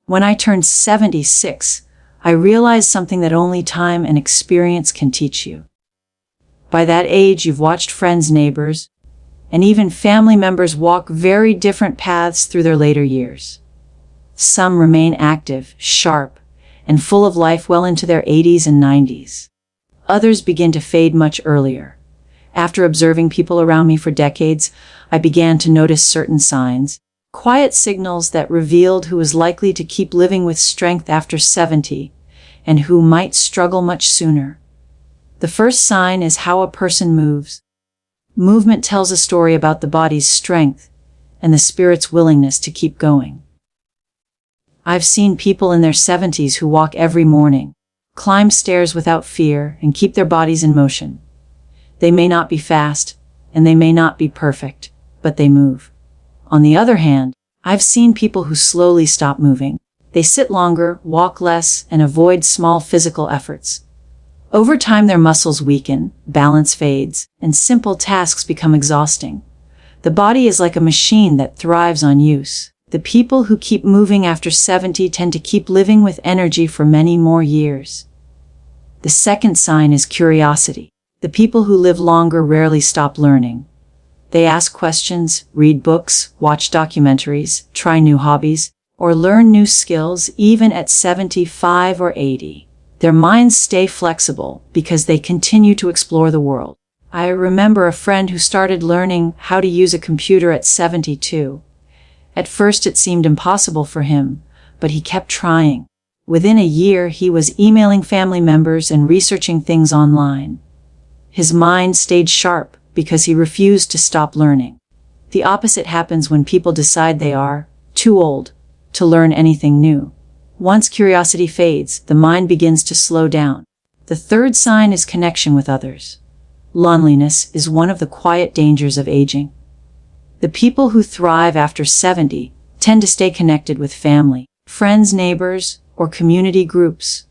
When I turned 76, I realized something that only time and experience can teach you. By that age, you've watched friends, neighbors, and even family members walk very different paths through their later years. Some remain active, sharp, and full of life well into their 80s and 90s. Others begin to fade much earlier. After observing people around me for decades, I began to notice certain signs, quiet signals that revealed who was likely to keep living with strength after 70 and who might struggle much sooner. The first sign is how a person moves. Movement tells a story about the body's strength and the spirit's willingness to keep going. I've seen people in their 70s who walk every morning, climb stairs without fear, and keep their bodies in motion. They may not be fast, and they may not be perfect, but they move. On the other hand, I've seen people who slowly stop moving. They sit longer, walk less, and avoid small physical efforts. Over time, their muscles weaken, balance fades, and simple tasks become exhausting. The body is like a machine that thrives on use. The people who keep moving after 70 tend to keep living with energy for many more years. The second sign is curiosity. The people who live longer rarely stop learning. They ask questions, read books, watch documentaries, try new hobbies, or learn new skills even at 75 or 80. Their minds stay flexible because they continue to explore the world. I remember a friend who started learning how to use a computer at 72. At first it seemed impossible for him, but he kept trying. Within a year, he was emailing family members and researching things online. His mind stayed sharp because he refused to stop learning. The opposite happens when people decide they are too old to learn anything new. Once curiosity fades, the mind begins to slow down. The third sign is connection with others. Loneliness is one of the quiet dangers of aging. The people who thrive after 70 tend to stay connected with family, friends, neighbors, or community groups.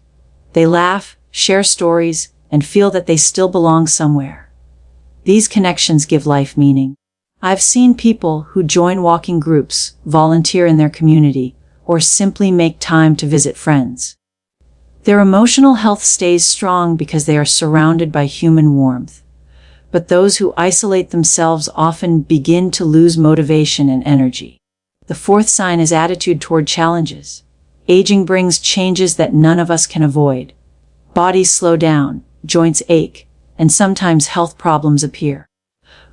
They laugh, share stories, and feel that they still belong somewhere. These connections give life meaning. I've seen people who join walking groups, volunteer in their community, or simply make time to visit friends. Their emotional health stays strong because they are surrounded by human warmth. But those who isolate themselves often begin to lose motivation and energy. The fourth sign is attitude toward challenges. Aging brings changes that none of us can avoid. Bodies slow down, joints ache, and sometimes health problems appear.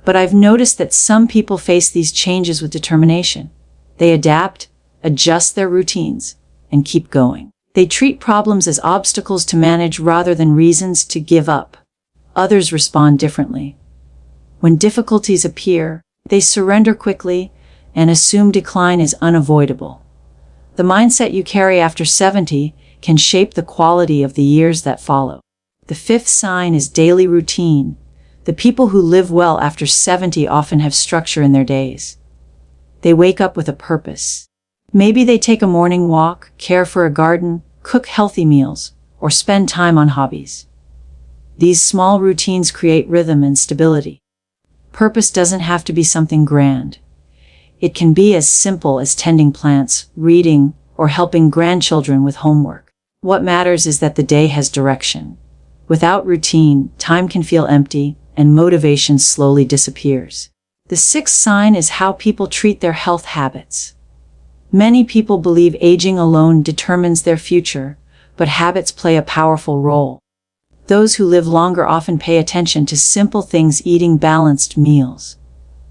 But I've noticed that some people face these changes with determination. They adapt, adjust their routines, and keep going. They treat problems as obstacles to manage rather than reasons to give up. Others respond differently. When difficulties appear, they surrender quickly and assume decline is unavoidable. The mindset you carry after 70 can shape the quality of the years that follow. The fifth sign is daily routine. The people who live well after 70 often have structure in their days. They wake up with a purpose. Maybe they take a morning walk, care for a garden, cook healthy meals, or spend time on hobbies. These small routines create rhythm and stability. Purpose doesn't have to be something grand. It can be as simple as tending plants, reading, or helping grandchildren with homework. What matters is that the day has direction. Without routine, time can feel empty, and motivation slowly disappears. The sixth sign is how people treat their health habits. Many people believe aging alone determines their future, but habits play a powerful role. Those who live longer often pay attention to simple things: eating balanced meals,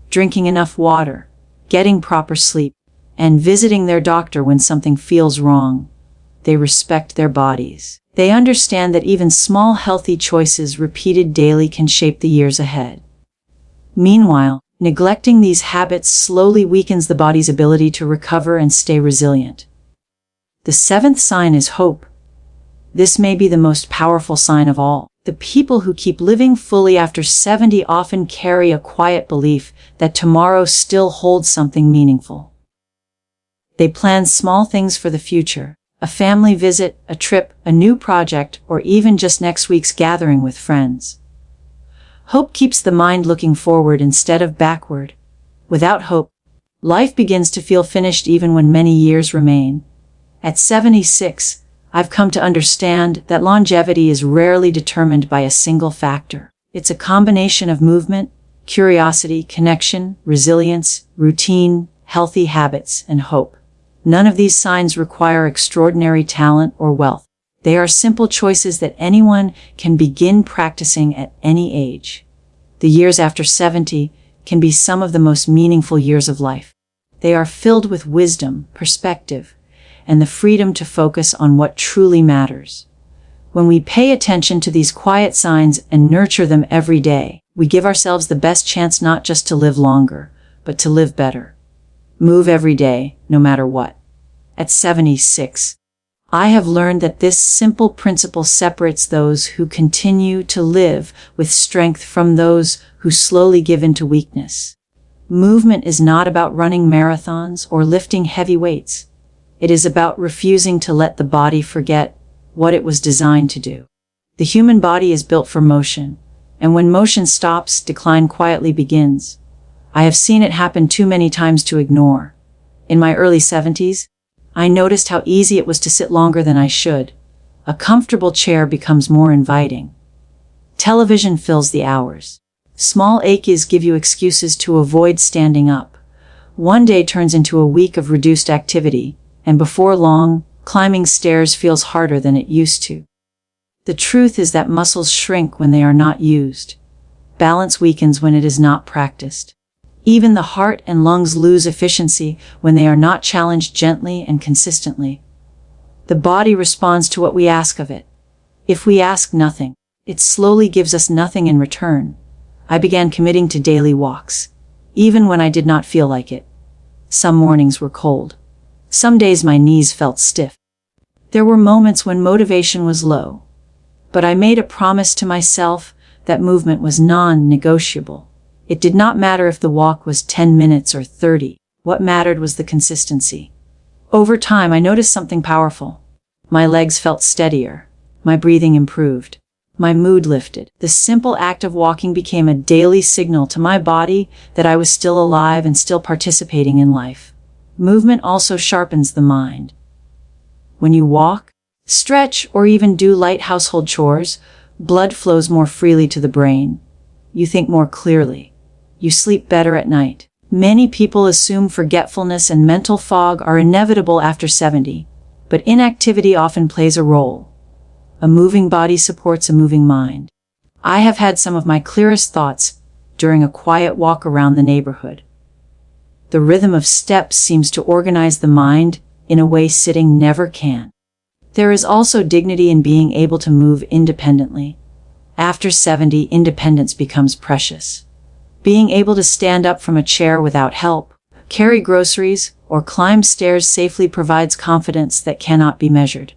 drinking enough water, getting proper sleep, and visiting their doctor when something feels wrong. They respect their bodies. They understand that even small healthy choices repeated daily can shape the years ahead. Meanwhile, neglecting these habits slowly weakens the body's ability to recover and stay resilient. The seventh sign is hope. This may be the most powerful sign of all. The people who keep living fully after 70 often carry a quiet belief that tomorrow still holds something meaningful. They plan small things for the future: a family visit, a trip, a new project, or even just next week's gathering with friends. Hope keeps the mind looking forward instead of backward. Without hope, life begins to feel finished even when many years remain. At 76, I've come to understand that longevity is rarely determined by a single factor. It's a combination of movement, curiosity, connection, resilience, routine, healthy habits, and hope. None of these signs require extraordinary talent or wealth. They are simple choices that anyone can begin practicing at any age. The years after 70 can be some of the most meaningful years of life. They are filled with wisdom, perspective, and the freedom to focus on what truly matters. When we pay attention to these quiet signs and nurture them every day, we give ourselves the best chance not just to live longer, but to live better. Move every day, no matter what. At 76, I have learned that this simple principle separates those who continue to live with strength from those who slowly give in to weakness. Movement is not about running marathons or lifting heavy weights. It is about refusing to let the body forget what it was designed to do. The human body is built for motion, and when motion stops, decline quietly begins. I have seen it happen too many times to ignore. In my early 70s, I noticed how easy it was to sit longer than I should. A comfortable chair becomes more inviting. Television fills the hours. Small aches give you excuses to avoid standing up. One day turns into a week of reduced activity, and before long, climbing stairs feels harder than it used to. The truth is that muscles shrink when they are not used. Balance weakens when it is not practiced. Even the heart and lungs lose efficiency when they are not challenged gently and consistently. The body responds to what we ask of it. If we ask nothing, it slowly gives us nothing in return. I began committing to daily walks, even when I did not feel like it. Some mornings were cold. Some days my knees felt stiff. There were moments when motivation was low, but I made a promise to myself that movement was non-negotiable. It did not matter if the walk was 10 minutes or 30. What mattered was the consistency. Over time, I noticed something powerful. My legs felt steadier. My breathing improved. My mood lifted. The simple act of walking became a daily signal to my body that I was still alive and still participating in life. Movement also sharpens the mind. When you walk, stretch, or even do light household chores, blood flows more freely to the brain. You think more clearly. You sleep better at night. Many people assume forgetfulness and mental fog are inevitable after 70, but inactivity often plays a role. A moving body supports a moving mind. I have had some of my clearest thoughts during a quiet walk around the neighborhood. The rhythm of steps seems to organize the mind in a way sitting never can. There is also dignity in being able to move independently. After 70, independence becomes precious. Being able to stand up from a chair without help, carry groceries, or climb stairs safely provides confidence that cannot be measured.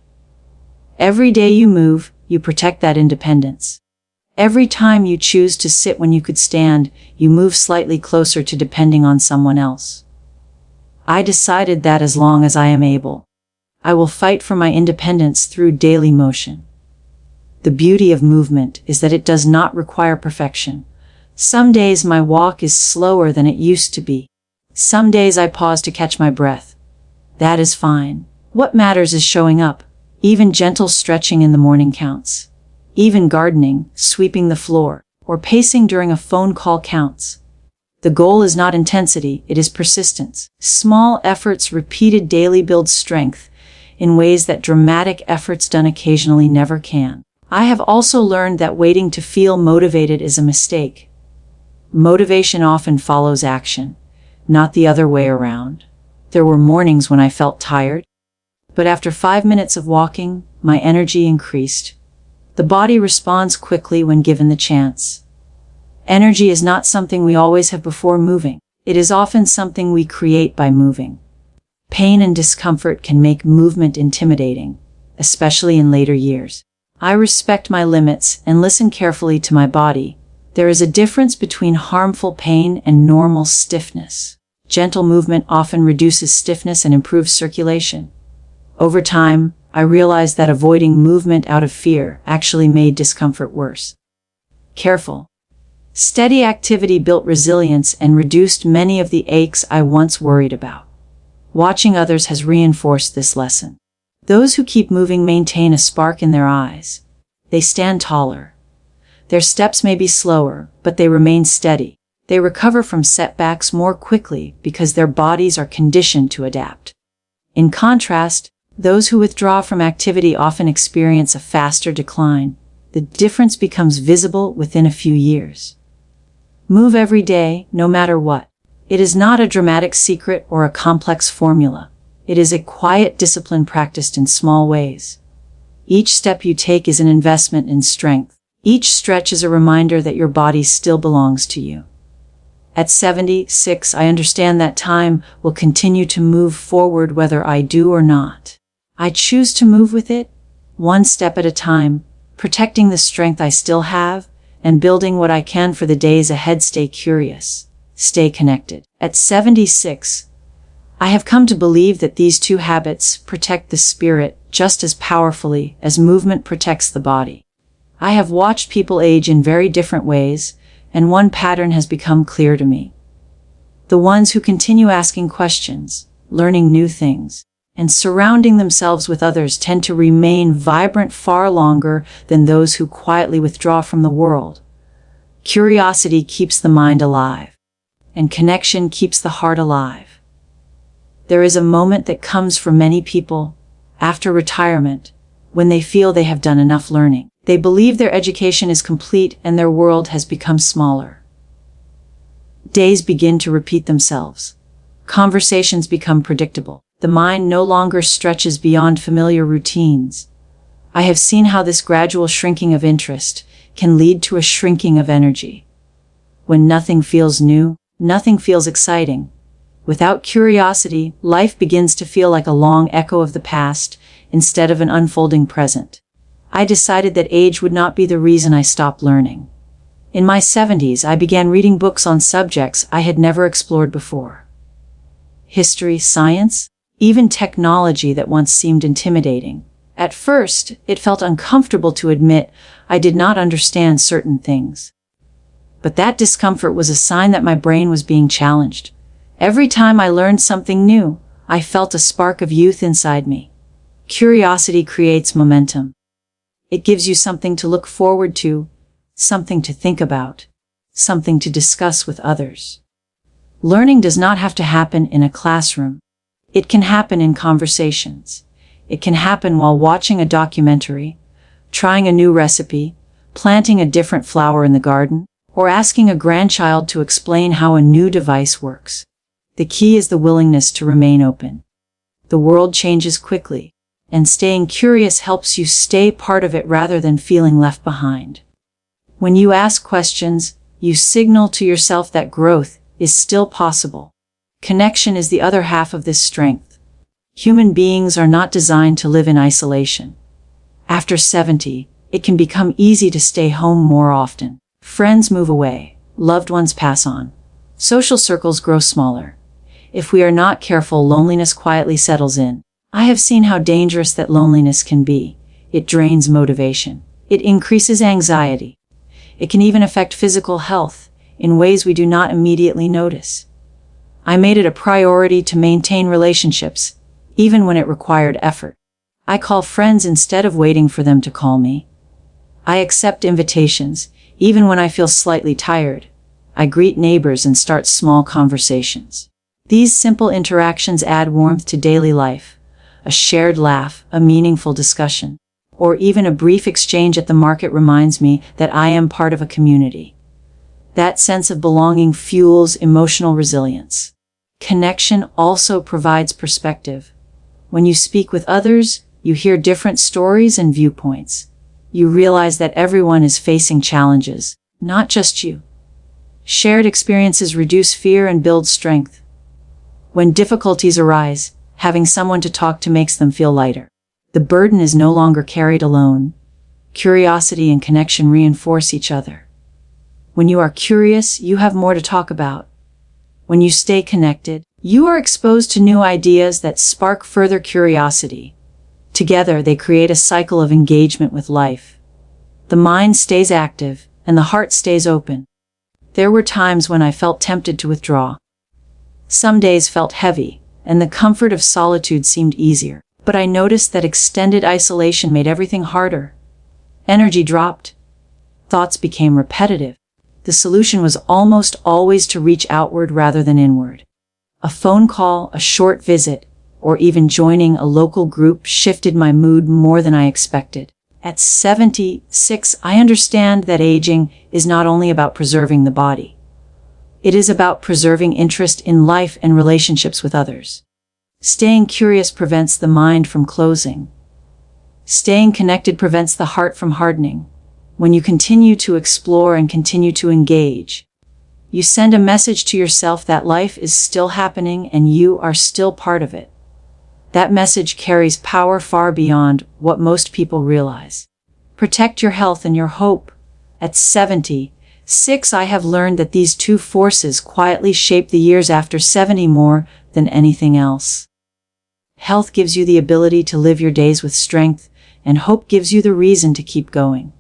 Every day you move, you protect that independence. Every time you choose to sit when you could stand, you move slightly closer to depending on someone else. I decided that as long as I am able, I will fight for my independence through daily motion. The beauty of movement is that it does not require perfection. Some days my walk is slower than it used to be. Some days I pause to catch my breath. That is fine. What matters is showing up. Even gentle stretching in the morning counts. Even gardening, sweeping the floor, or pacing during a phone call counts. The goal is not intensity, it is persistence. Small efforts repeated daily build strength in ways that dramatic efforts done occasionally never can. I have also learned that waiting to feel motivated is a mistake. Motivation often follows action, not the other way around. There were mornings when I felt tired, but after 5 minutes of walking, my energy increased. The body responds quickly when given the chance. Energy is not something we always have before moving. It is often something we create by moving. Pain and discomfort can make movement intimidating, especially in later years. I respect my limits and listen carefully to my body. There is a difference between harmful pain and normal stiffness. Gentle movement often reduces stiffness and improves circulation. Over time, I realized that avoiding movement out of fear actually made discomfort worse. Careful. Steady activity built resilience and reduced many of the aches I once worried about. Watching others has reinforced this lesson. Those who keep moving maintain a spark in their eyes. They stand taller. Their steps may be slower, but they remain steady. They recover from setbacks more quickly because their bodies are conditioned to adapt. In contrast, those who withdraw from activity often experience a faster decline. The difference becomes visible within a few years. Move every day, no matter what. It is not a dramatic secret or a complex formula. It is a quiet discipline practiced in small ways. Each step you take is an investment in strength. Each stretch is a reminder that your body still belongs to you. At 76, I understand that time will continue to move forward whether I do or not. I choose to move with it, one step at a time, protecting the strength I still have, and building what I can for the days ahead. Stay curious. Stay connected. At 76, I have come to believe that these two habits protect the spirit just as powerfully as movement protects the body. I have watched people age in very different ways, and one pattern has become clear to me. The ones who continue asking questions, learning new things, and surrounding themselves with others tend to remain vibrant far longer than those who quietly withdraw from the world. Curiosity keeps the mind alive, and connection keeps the heart alive. There is a moment that comes for many people after retirement when they feel they have done enough learning. They believe their education is complete and their world has become smaller. Days begin to repeat themselves. Conversations become predictable. The mind no longer stretches beyond familiar routines. I have seen how this gradual shrinking of interest can lead to a shrinking of energy. When nothing feels new, nothing feels exciting. Without curiosity, life begins to feel like a long echo of the past instead of an unfolding present. I decided that age would not be the reason I stopped learning. In my 70s, I began reading books on subjects I had never explored before. History, science, even technology that once seemed intimidating. At first, it felt uncomfortable to admit I did not understand certain things. But that discomfort was a sign that my brain was being challenged. Every time I learned something new, I felt a spark of youth inside me. Curiosity creates momentum. It gives you something to look forward to, something to think about, something to discuss with others. Learning does not have to happen in a classroom. It can happen in conversations. It can happen while watching a documentary, trying a new recipe, planting a different flower in the garden, or asking a grandchild to explain how a new device works. The key is the willingness to remain open. The world changes quickly, and staying curious helps you stay part of it rather than feeling left behind. When you ask questions, you signal to yourself that growth is still possible. Connection is the other half of this strength. Human beings are not designed to live in isolation. After 70, it can become easy to stay home more often. Friends move away, loved ones pass on. Social circles grow smaller. If we are not careful, loneliness quietly settles in. I have seen how dangerous that loneliness can be. It drains motivation. It increases anxiety. It can even affect physical health in ways we do not immediately notice. I made it a priority to maintain relationships, even when it required effort. I call friends instead of waiting for them to call me. I accept invitations, even when I feel slightly tired. I greet neighbors and start small conversations. These simple interactions add warmth to daily life. A shared laugh, a meaningful discussion, or even a brief exchange at the market reminds me that I am part of a community. That sense of belonging fuels emotional resilience. Connection also provides perspective. When you speak with others, you hear different stories and viewpoints. You realize that everyone is facing challenges, not just you. Shared experiences reduce fear and build strength. When difficulties arise, having someone to talk to makes them feel lighter. The burden is no longer carried alone. Curiosity and connection reinforce each other. When you are curious, you have more to talk about. When you stay connected, you are exposed to new ideas that spark further curiosity. Together, they create a cycle of engagement with life. The mind stays active, and the heart stays open. There were times when I felt tempted to withdraw. Some days felt heavy, and the comfort of solitude seemed easier. But I noticed that extended isolation made everything harder. Energy dropped. Thoughts became repetitive. The solution was almost always to reach outward rather than inward. A phone call, a short visit, or even joining a local group shifted my mood more than I expected. At 76, I understand that aging is not only about preserving the body. It is about preserving interest in life and relationships with others. Staying curious prevents the mind from closing. Staying connected prevents the heart from hardening. When you continue to explore and continue to engage, you send a message to yourself that life is still happening and you are still part of it. That message carries power far beyond what most people realize. Protect your health and your hope. At 76, I have learned that these two forces quietly shape the years after 70 more than anything else. Health gives you the ability to live your days with strength, and hope gives you the reason to keep going.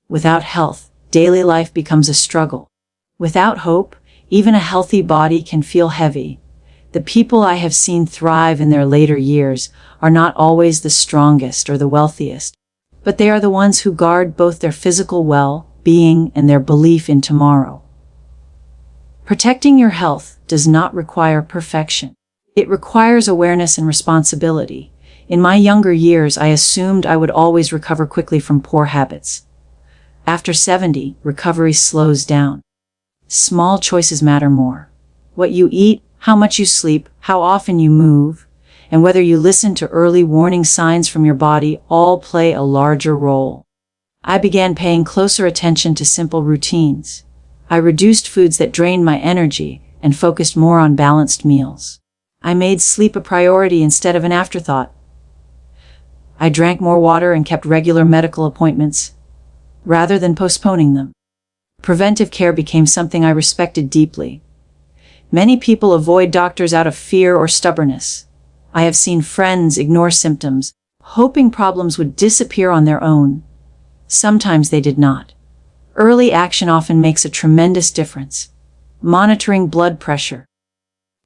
Without health, daily life becomes a struggle. Without hope, even a healthy body can feel heavy. The people I have seen thrive in their later years are not always the strongest or the wealthiest, but they are the ones who guard both their physical well-being and their belief in tomorrow. Protecting your health does not require perfection. It requires awareness and responsibility. In my younger years, I assumed I would always recover quickly from poor habits. After 70, recovery slows down. Small choices matter more. What you eat, how much you sleep, how often you move, and whether you listen to early warning signs from your body all play a larger role. I began paying closer attention to simple routines. I reduced foods that drained my energy and focused more on balanced meals. I made sleep a priority instead of an afterthought. I drank more water and kept regular medical appointments, rather than postponing them. Preventive care became something I respected deeply. Many people avoid doctors out of fear or stubbornness. I have seen friends ignore symptoms, hoping problems would disappear on their own. Sometimes they did not. Early action often makes a tremendous difference. Monitoring blood pressure,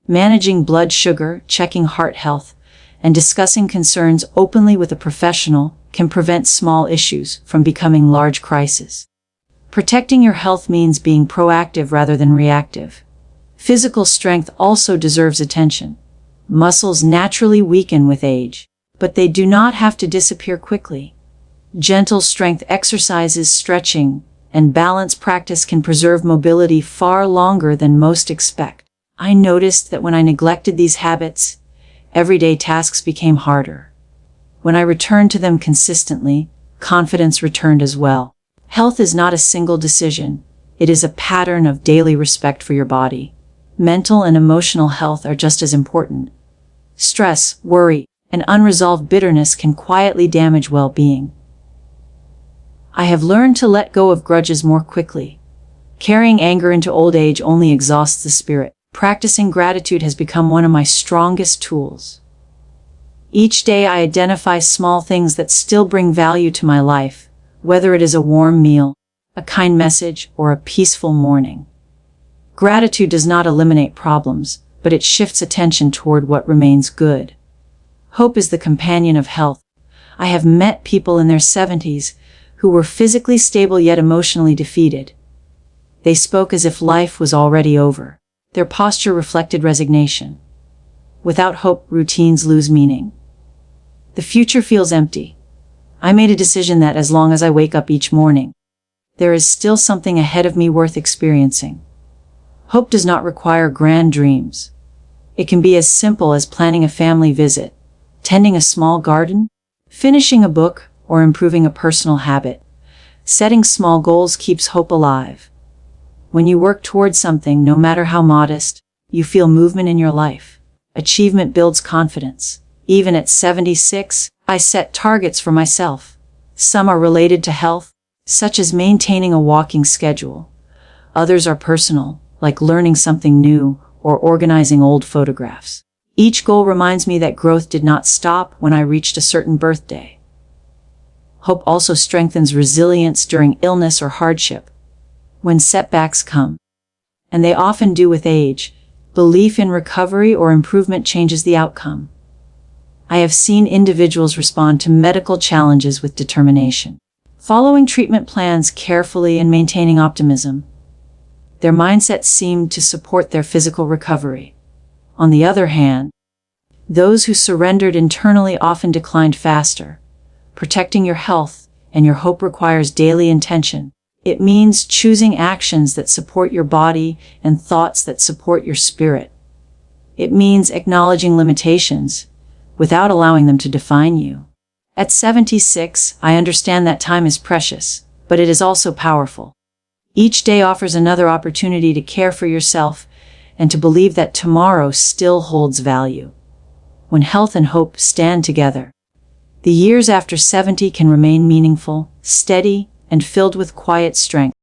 managing blood sugar, checking heart health, and discussing concerns openly with a professional can prevent small issues from becoming large crises. Protecting your health means being proactive rather than reactive. Physical strength also deserves attention. Muscles naturally weaken with age, but they do not have to disappear quickly. Gentle strength exercises, stretching, and balance practice can preserve mobility far longer than most expect. I noticed that when I neglected these habits, everyday tasks became harder. When I returned to them consistently, confidence returned as well. Health is not a single decision. It is a pattern of daily respect for your body. Mental and emotional health are just as important. Stress, worry, and unresolved bitterness can quietly damage well-being. I have learned to let go of grudges more quickly. Carrying anger into old age only exhausts the spirit. Practicing gratitude has become one of my strongest tools. Each day I identify small things that still bring value to my life, whether it is a warm meal, a kind message, or a peaceful morning. Gratitude does not eliminate problems, but it shifts attention toward what remains good. Hope is the companion of health. I have met people in their 70s who were physically stable yet emotionally defeated. They spoke as if life was already over. Their posture reflected resignation. Without hope, routines lose meaning. The future feels empty. I made a decision that as long as I wake up each morning, there is still something ahead of me worth experiencing. Hope does not require grand dreams. It can be as simple as planning a family visit, tending a small garden, finishing a book, or improving a personal habit. Setting small goals keeps hope alive. When you work towards something, no matter how modest, you feel movement in your life. Achievement builds confidence. Even at 76, I set targets for myself. Some are related to health, such as maintaining a walking schedule. Others are personal, like learning something new or organizing old photographs. Each goal reminds me that growth did not stop when I reached a certain birthday. Hope also strengthens resilience during illness or hardship. When setbacks come, and they often do with age, belief in recovery or improvement changes the outcome. I have seen individuals respond to medical challenges with determination, following treatment plans carefully and maintaining optimism. Their mindsets seemed to support their physical recovery. On the other hand, those who surrendered internally often declined faster. Protecting your health and your hope requires daily intention. It means choosing actions that support your body and thoughts that support your spirit. It means acknowledging limitations without allowing them to define you. At 76, I understand that time is precious, but it is also powerful. Each day offers another opportunity to care for yourself and to believe that tomorrow still holds value. When health and hope stand together, the years after 70 can remain meaningful, steady, and filled with quiet strength.